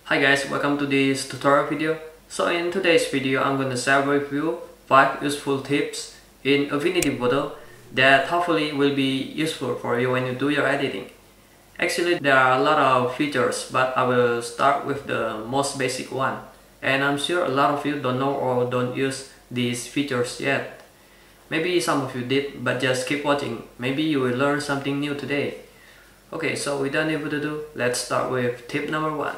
Hi guys, welcome to this tutorial video. So in today's video, I'm going to share with you 5 useful tips in Affinity Photo that hopefully will be useful for you when you do your editing. Actually, there are a lot of features, but I will start with the most basic one. And I'm sure a lot of you don't know or don't use these features yet. Maybe some of you did, but just keep watching. Maybe you will learn something new today. Okay, so without any further ado, let's start with tip number 1.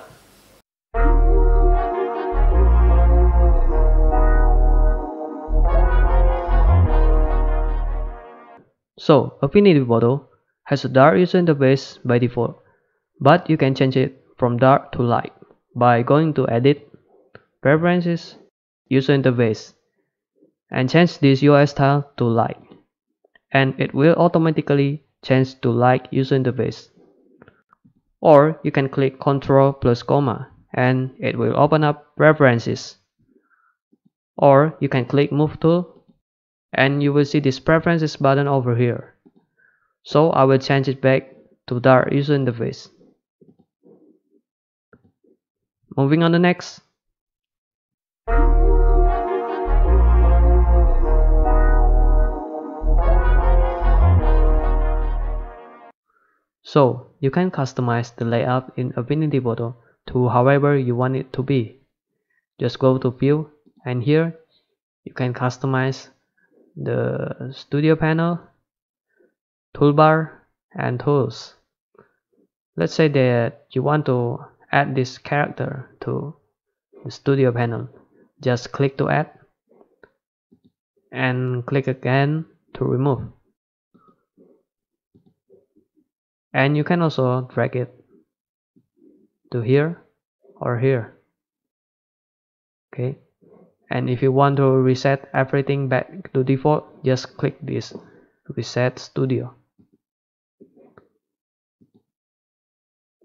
So, Affinity Photo has a dark user interface by default, but you can change it from dark to light by going to Edit, Preferences, User Interface, and change this UI style to light, and it will automatically change to light user interface. Or you can click Ctrl plus comma and it will open up Preferences. Or you can click Move tool and you will see this Preferences button over here. So I will change it back to dark user interface. Moving on to next. So you can customize the layout in Affinity Photo to however you want it to be. Just go to View and here you can customize the Studio panel, Toolbar and Tools. Let's say that you want to add this character to the Studio panel. Just click to add and click again to remove. And you can also drag it to here or here. Okay, and if you want to reset everything back to default, just click this Reset Studio.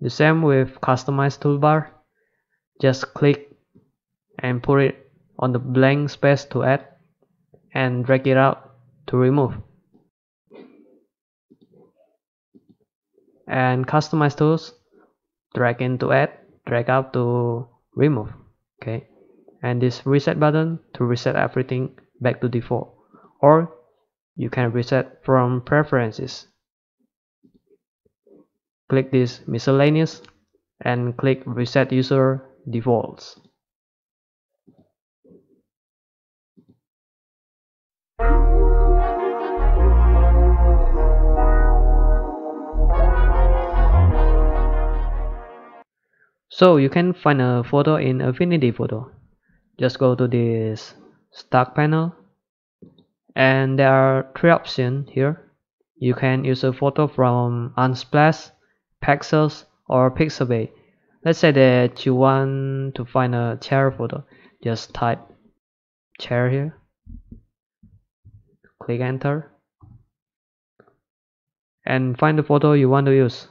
The same with Customize Toolbar. Just click and put it on the blank space to add and drag it out to remove. And Customize Tools, drag in to add, drag out to remove. Okay, and this reset button to reset everything back to default, or you can reset from preferences. Click this miscellaneous and click reset user defaults. So you can find a photo in Affinity Photo. Just go to this stock panel and there are 3 options here. You can use a photo from Unsplash, Pexels or Pixabay. Let's say that you want to find a chair photo. Just type chair here, click enter and find the photo you want to use.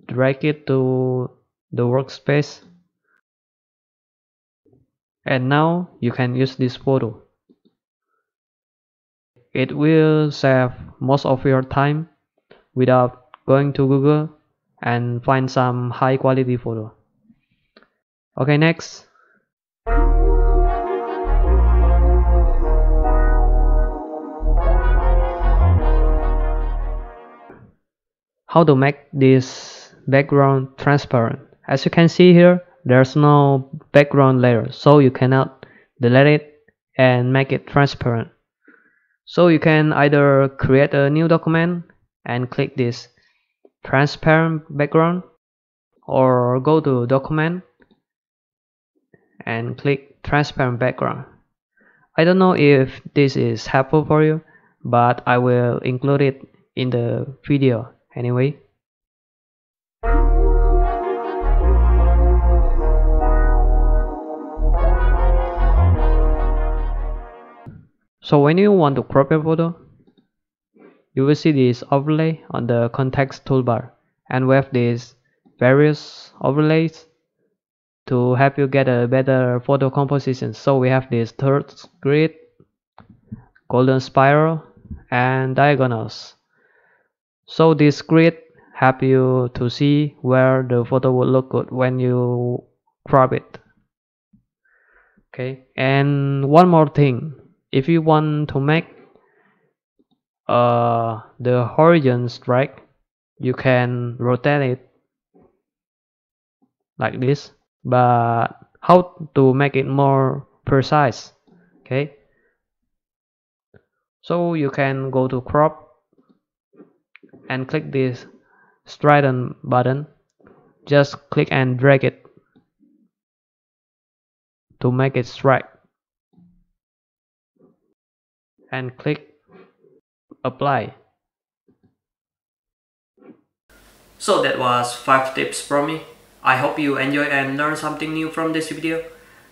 Drag it to the workspace and now you can use this photo. It will save most of your time without going to Google and find some high quality photo. Okay, next. How to make this background transparent. As you can see here, there's no background layer, so you cannot delete it and make it transparent. So you can either create a new document and click this transparent background, or go to document and click transparent background. I don't know if this is helpful for you, but I will include it in the video anyway. So when you want to crop your photo, you will see this overlay on the context toolbar, and we have these various overlays to help you get a better photo composition. So we have this third grid, golden spiral and diagonals. So this grid help you to see where the photo will look good when you crop it. Okay, and one more thing, if you want to make the horizon straight, you can rotate it like this. But how to make it more precise? Okay, so you can go to crop and click this straighten button. Just click and drag it to make it straight, and click apply. So that was 5 tips from me. I hope you enjoy and learn something new from this video.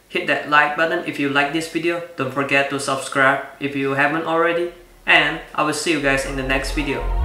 Hit that like button if you like this video. Don't forget to subscribe if you haven't already. And I will see you guys in the next video.